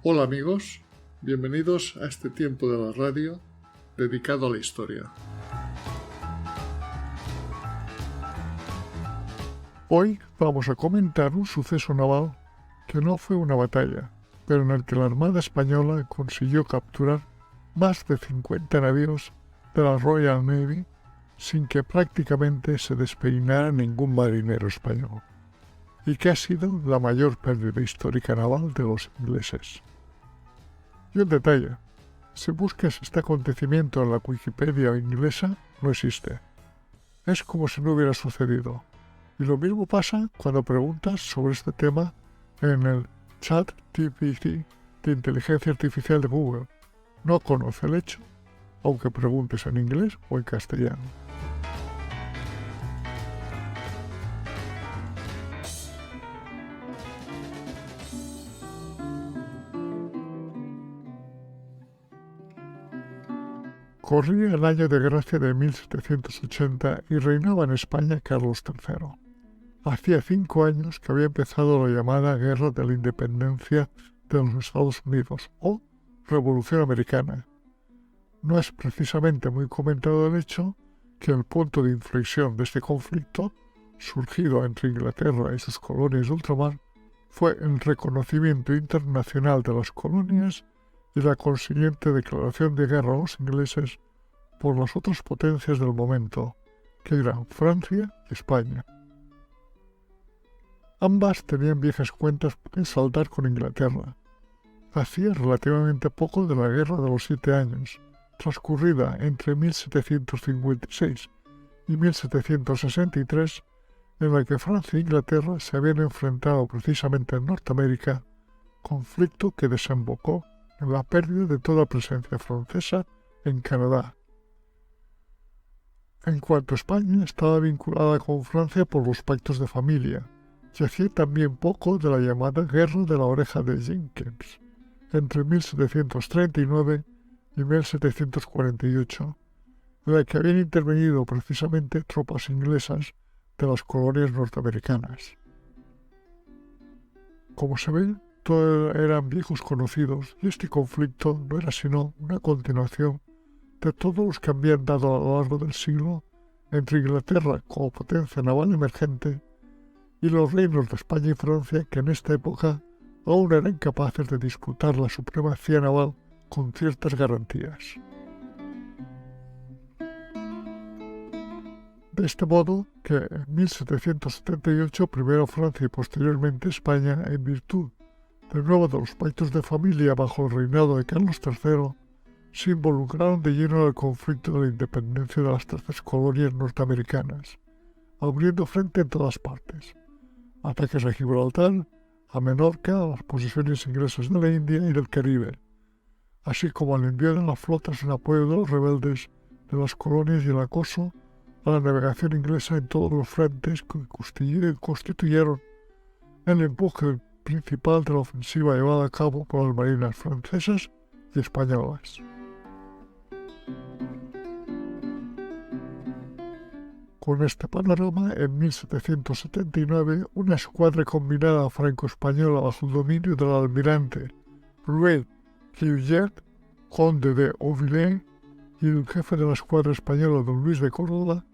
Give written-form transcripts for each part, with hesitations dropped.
Hola amigos, bienvenidos a este tiempo de la radio dedicado a la historia. Hoy vamos a comentar un suceso naval que no fue una batalla, pero en el que la Armada Española consiguió capturar más de 50 navíos de la Royal Navy sin que prácticamente se despeinara ningún marinero español, y que ha sido la mayor pérdida histórica naval de los ingleses. Y un detalle, si buscas este acontecimiento en la Wikipedia inglesa, no existe. Es como si no hubiera sucedido. Y lo mismo pasa cuando preguntas sobre este tema en el chat GPT de inteligencia artificial de Google. No conoce el hecho, aunque preguntes en inglés o en castellano. Corría el año de gracia de 1780 y reinaba en España Carlos III. Hacía 5 años que había empezado la llamada Guerra de la Independencia de los Estados Unidos, o Revolución Americana. No es precisamente muy comentado el hecho que el punto de inflexión de este conflicto, surgido entre Inglaterra y sus colonias de ultramar, fue el reconocimiento internacional de las colonias y la consiguiente declaración de guerra a los ingleses por las otras potencias del momento, que eran Francia y España. Ambas tenían viejas cuentas que saldar con Inglaterra. Hacía relativamente poco de la Guerra de los 7 Años, transcurrida entre 1756 y 1763, en la que Francia e Inglaterra se habían enfrentado precisamente en Norteamérica, conflicto que desembocó en la pérdida de toda presencia francesa en Canadá. En cuanto a España, estaba vinculada con Francia por los pactos de familia, y hacía también poco de la llamada Guerra de la Oreja de Jenkins, entre 1739 y 1748, en la que habían intervenido precisamente tropas inglesas de las colonias norteamericanas. Como se ve, todos eran viejos conocidos y este conflicto no era sino una continuación de todos los que habían dado a lo largo del siglo entre Inglaterra como potencia naval emergente y los reinos de España y Francia, que en esta época aún eran capaces de disputar la supremacía naval con ciertas garantías. De este modo que en 1778 primero Francia y posteriormente España, en virtud de nuevo de los pactos de familia bajo el reinado de Carlos III, se involucraron de lleno en el conflicto de la independencia de las 13 colonias norteamericanas, abriendo frente en todas partes. Ataques a Gibraltar, a Menorca, a las posesiones inglesas de la India y del Caribe, así como al envío de las flotas en apoyo de los rebeldes de las colonias y el acoso a la navegación inglesa en todos los frentes que constituyeron el empuje principal de la ofensiva llevada a cabo por las marinas francesas y españolas. Con este panorama, en 1779, una escuadra combinada franco-española bajo el dominio del almirante Louis Clerget, conde de Auvillers, y el jefe de la escuadra española don Luis de Córdoba,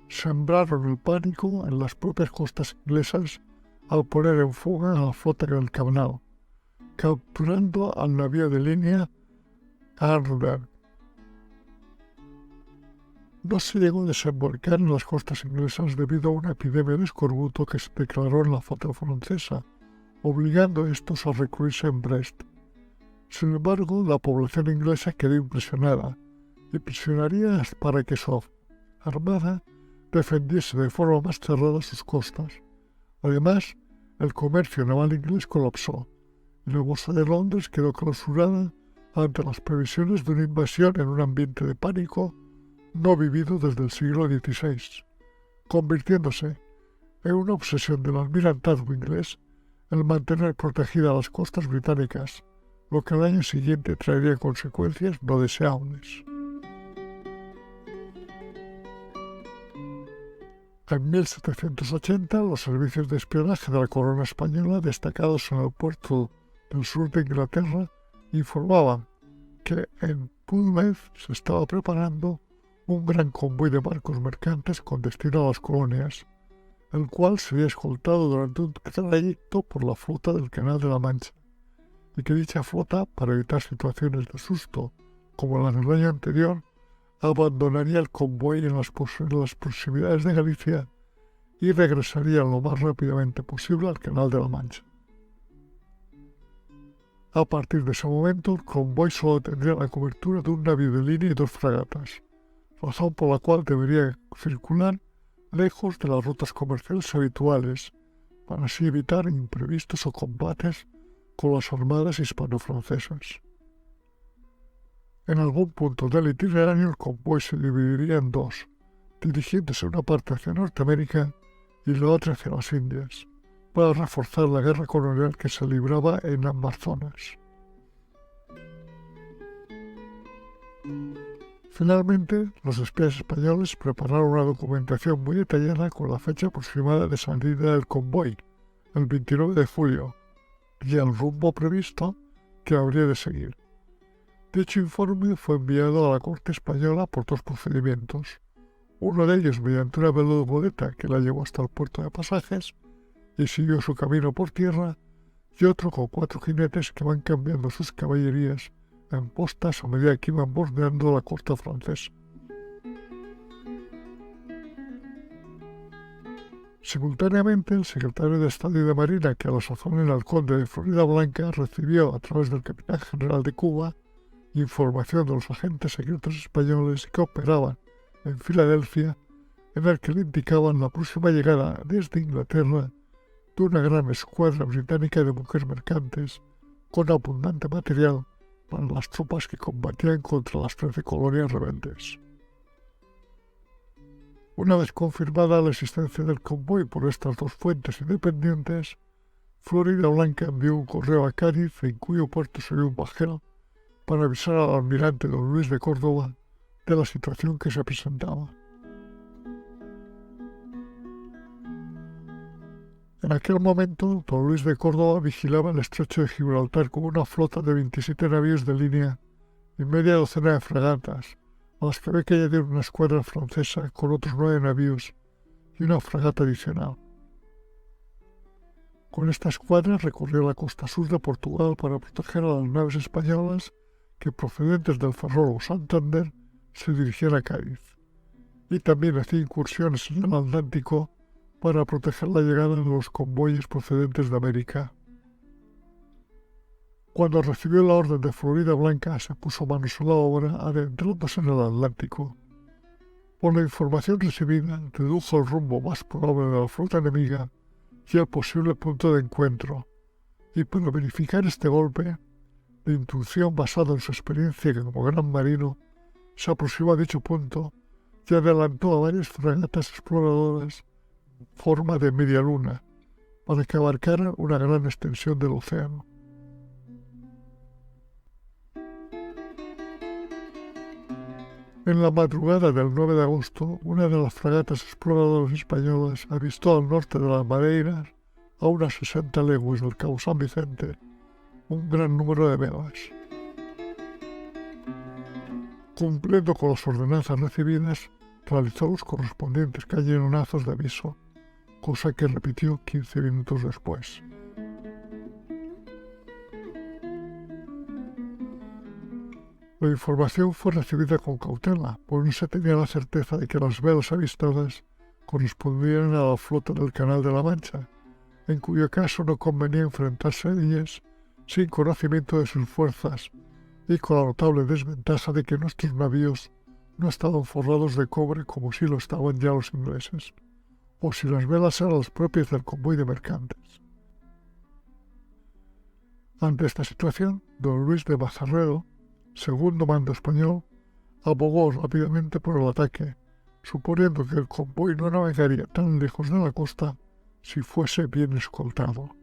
sembraron el pánico en las propias costas inglesas al poner en fuga a la flota del canal, capturando al navío de línea Ardennes. No se llegó a desembarcar en las costas inglesas debido a una epidemia de escorbuto que se declaró en la flota francesa, obligando a estos a recluirse en Brest. Sin embargo, la población inglesa quedó impresionada y presionaría para que su armada defendiese de forma más cerrada sus costas. Además, el comercio naval inglés colapsó y la bolsa de Londres quedó clausurada ante las previsiones de una invasión en un ambiente de pánico no vivido desde el siglo XVI, convirtiéndose en una obsesión del almirantazgo inglés el mantener protegidas las costas británicas, lo que al año siguiente traería consecuencias no deseables. En 1780, los servicios de espionaje de la corona española, destacados en el puerto del sur de Inglaterra, informaban que en Plymouth se estaba preparando un gran convoy de barcos mercantes con destino a las colonias, el cual sería escoltado durante un trayecto por la flota del Canal de la Mancha, y que dicha flota, para evitar situaciones de susto como las del año anterior, abandonaría el convoy en las proximidades de Galicia y regresaría lo más rápidamente posible al Canal de la Mancha. A partir de ese momento, el convoy solo tendría la cobertura de un navío de línea y 2 fragatas, razón por la cual debería circular lejos de las rutas comerciales habituales, para así evitar imprevistos o combates con las armadas hispano-francesas. En algún punto del itinerario, el convoy se dividiría en 2, dirigiéndose una parte hacia Norteamérica y la otra hacia las Indias, para reforzar la guerra colonial que se libraba en ambas zonas. Finalmente, los espías españoles prepararon una documentación muy detallada con la fecha aproximada de salida del convoy, el 29 de julio, y el rumbo previsto que habría de seguir. Dicho informe fue enviado a la corte española por 2 procedimientos, uno de ellos mediante una velodrometa que la llevó hasta el puerto de pasajes y siguió su camino por tierra, y otro con 4 jinetes que van cambiando sus caballerías en postas a medida que iban bordeando la costa francesa. Simultáneamente, el secretario de Estado y de Marina, que a la sazón era el conde de Floridablanca, recibió a través del capitán general de Cuba información de los agentes secretos españoles que operaban en Filadelfia, en el que le indicaban la próxima llegada desde Inglaterra de una gran escuadra británica de buques mercantes con abundante material para las tropas que combatían contra las 13 colonias rebeldes. Una vez confirmada la existencia del convoy por estas 2 fuentes independientes, Floridablanca envió un correo a Cádiz, en cuyo puerto se vio un bajel, para avisar al almirante don Luis de Córdoba de la situación que se presentaba. En aquel momento, don Luis de Córdoba vigilaba el estrecho de Gibraltar con una flota de 27 navíos de línea y media docena de fragatas, a las que había que añadir una escuadra francesa con otros 9 navíos y una fragata adicional. Con esta escuadra recorrió la costa sur de Portugal para proteger a las naves españolas que, procedentes del Ferrol o Santander, se dirigían a Cádiz, y también hacía incursiones en el Atlántico para proteger la llegada de los convoyes procedentes de América. Cuando recibió la orden de Floridablanca, se puso manos a la obra adentrándose en el Atlántico. Por la información recibida, dedujo el rumbo más probable de la flota enemiga y el posible punto de encuentro, y para verificar este golpe, de intuición basada en su experiencia como gran marino, se aproximó a dicho punto y adelantó a varias fragatas exploradoras en forma de media luna para que abarcaran una gran extensión del océano. En la madrugada del 9 de agosto, una de las fragatas exploradoras españolas avistó al norte de las Madeiras, a unas 60 leguas del Cabo San Vicente, un gran número de velas. Cumpliendo con las ordenanzas recibidas, realizó los correspondientes cañonazos de aviso, cosa que repitió 15 minutos después. La información fue recibida con cautela, pues no se tenía la certeza de que las velas avistadas correspondían a la flota del Canal de la Mancha, en cuyo caso no convenía enfrentarse a ellas sin conocimiento de sus fuerzas y con la notable desventaja de que nuestros navíos no estaban forrados de cobre como si lo estaban ya los ingleses, o si las velas eran las propias del convoy de mercantes. Ante esta situación, don Luis de Mazarredo, segundo mando español, abogó rápidamente por el ataque, suponiendo que el convoy no navegaría tan lejos de la costa si fuese bien escoltado.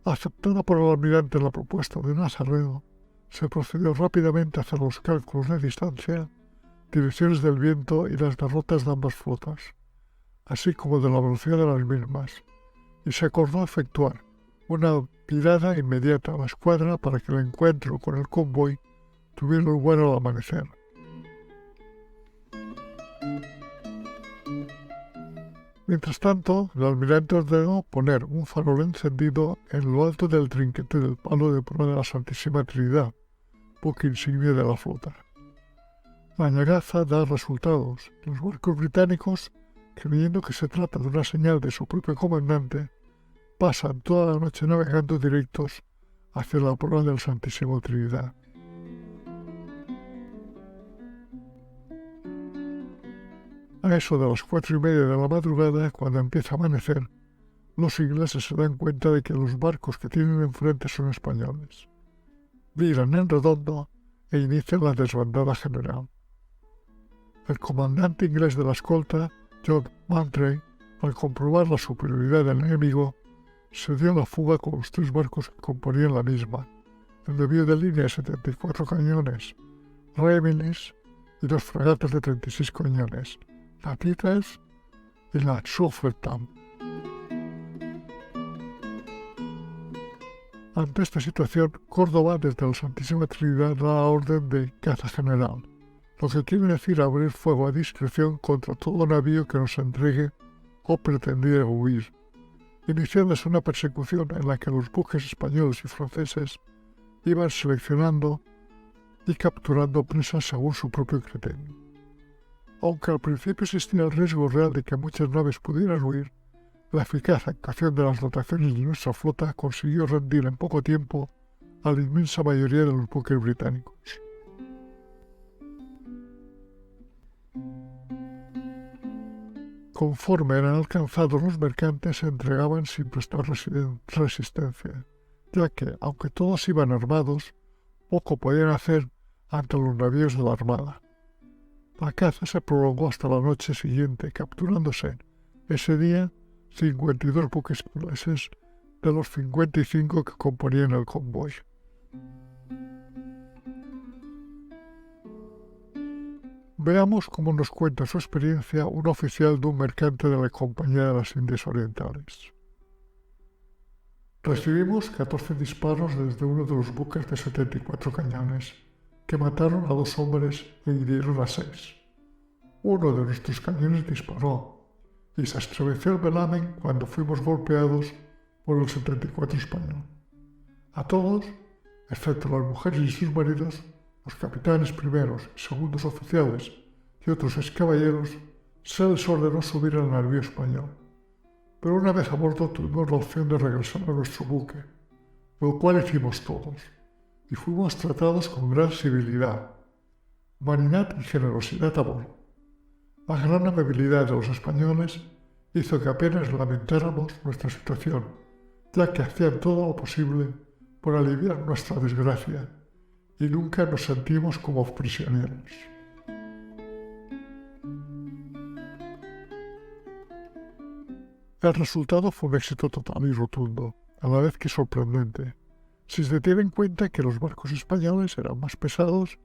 Aceptada por el almirante la propuesta de Mazarredo, se procedió rápidamente a hacer los cálculos de distancia, direcciones del viento y las derrotas de ambas flotas, así como de la velocidad de las mismas, y se acordó efectuar, una mirada inmediata a la escuadra para que el encuentro con el convoy tuviera lugar al amanecer. Mientras tanto, el almirante ordenó poner un farol encendido en lo alto del trinquete del palo de proa de la Santísima Trinidad, buque insignia de la flota. La añagaza da resultados. Los barcos británicos, creyendo que se trata de una señal de su propio comandante, pasan toda la noche navegando directos hacia la proa del Santísimo Trinidad. A eso de las 4:30 de la madrugada, cuando empieza a amanecer, los ingleses se dan cuenta de que los barcos que tienen enfrente son españoles. Viran en redondo e inician la desbandada general. El comandante inglés de la escolta, John Mantry, al comprobar la superioridad del enemigo, se dio a la fuga con los 3 barcos que componían la misma, el navío de línea de 74 cañones, Reminis, y 2 fragatas de 36 cañones, la Titus y la Suffertam. Ante esta situación, Córdoba, desde la Santísima Trinidad, da la orden de caza general, lo que quiere decir abrir fuego a discreción contra todo navío que nos entregue o pretendiera huir, iniciándose una persecución en la que los buques españoles y franceses iban seleccionando y capturando presas según su propio criterio. Aunque al principio existía el riesgo real de que muchas naves pudieran huir, la eficaz actuación de las dotaciones de nuestra flota consiguió rendir en poco tiempo a la inmensa mayoría de los buques británicos. Conforme eran alcanzados los mercantes, se entregaban sin prestar resistencia, ya que, aunque todos iban armados, poco podían hacer ante los navíos de la armada. La caza se prolongó hasta la noche siguiente, capturándose ese día 52 buques ingleses de los 55 que componían el convoy. Veamos cómo nos cuenta su experiencia un oficial de un mercante de la Compañía de las Indias Orientales. Recibimos 14 disparos desde uno de los buques de 74 cañones, que mataron a 2 hombres e hirieron a 6. Uno de nuestros cañones disparó y se estremeció el velamen cuando fuimos golpeados por el 74 español. A todos, excepto las mujeres y sus maridos, los capitanes primeros y segundos oficiales y otros excaballeros, se les ordenó subir al navío español. Pero una vez a bordo tuvimos la opción de regresar a nuestro buque, lo cual hicimos todos, y fuimos tratados con gran civilidad, humanidad y generosidad a bordo. La gran amabilidad de los españoles hizo que apenas lamentáramos nuestra situación, ya que hacían todo lo posible por aliviar nuestra desgracia, y nunca nos sentimos como prisioneros. El resultado fue un éxito total y rotundo, a la vez que sorprendente, si se tiene en cuenta que los barcos españoles eran más pesados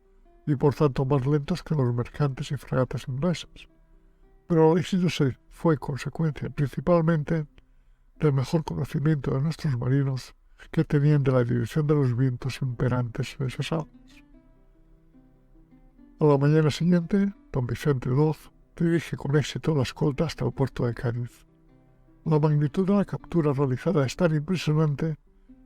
y por tanto más lentos que los mercantes y fragatas inglesas. Pero el éxito fue consecuencia principalmente del mejor conocimiento de nuestros marinos que tenían de la dirección de los vientos imperantes en esas aguas. A la mañana siguiente, don Vicente Doz dirige con éxito la escolta hasta el puerto de Cádiz. La magnitud de la captura realizada es tan impresionante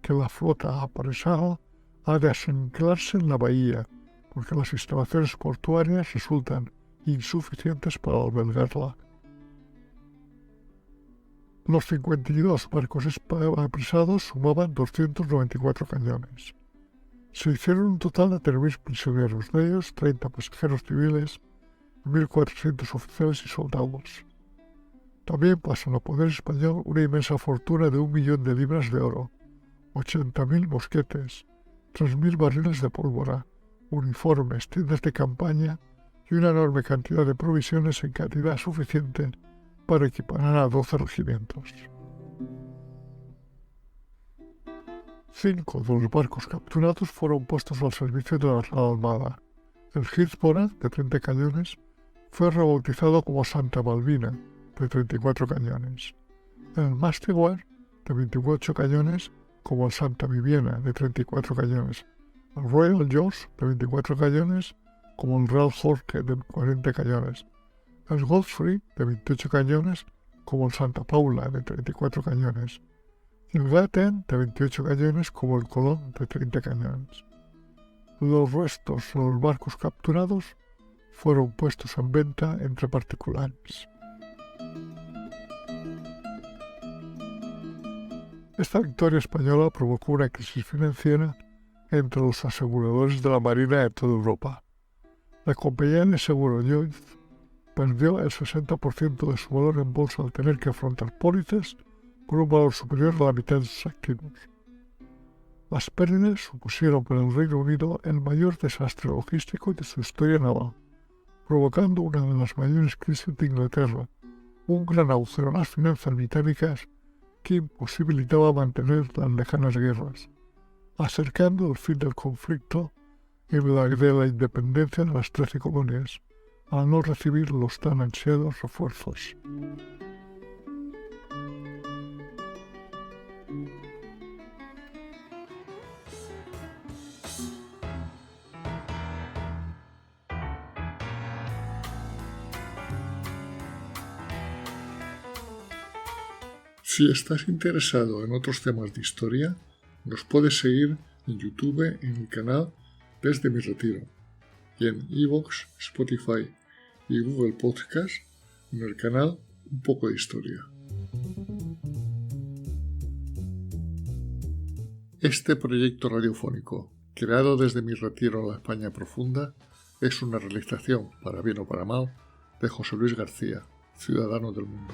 que la flota apresada ha de anclarse en la bahía, porque las instalaciones portuarias resultan insuficientes para albergarla. Los 52 barcos apresados sumaban 294 cañones. Se hicieron un total de 3.000 prisioneros, de ellos 30 pasajeros civiles y 1.400 oficiales y soldados. También pasan a poder español una inmensa fortuna de 1 millón de libras de oro, 80.000 mosquetes, 3.000 barriles de pólvora, uniformes, tiendas de campaña y una enorme cantidad de provisiones en cantidad suficiente para equiparar a 12 regimientos. 5 de los barcos capturados fueron puestos al servicio de la Real Armada. El Hillsborough, de 30 cañones, fue rebautizado como Santa Malvina, de 34 cañones. El Mastiguard, de 28 cañones, como el Santa Viviana, de 34 cañones, el Royal George, de 24 cañones, como el Real Jorge, de 40 cañones, el Godfrey, de 28 cañones, como el Santa Paula, de 34 cañones, y el Gaten, de 28 cañones, como el Colón, de 30 cañones. Los restos de los barcos capturados fueron puestos en venta entre particulares. Esta victoria española provocó una crisis financiera entre los aseguradores de la Marina de toda Europa. La compañía de seguro Lloyd perdió el 60% de su valor en bolsa al tener que afrontar pólizas con un valor superior a la mitad de sus activos. Las pérdidas supusieron para el Reino Unido el mayor desastre logístico de su historia naval, provocando una de las mayores crisis de Inglaterra, un gran agujero en las finanzas británicas que imposibilitaba mantener las lejanas guerras, acercando el fin del conflicto y de la independencia de las 13 colonias, al no recibir los tan ansiados refuerzos. Si estás interesado en otros temas de historia, nos puedes seguir en YouTube en el canal Desde mi Retiro y en iVoox, Spotify y Google Podcast en el canal Un poco de Historia. Este proyecto radiofónico, creado desde mi retiro en la España profunda, es una realización, para bien o para mal, de José Luis García, ciudadano del mundo.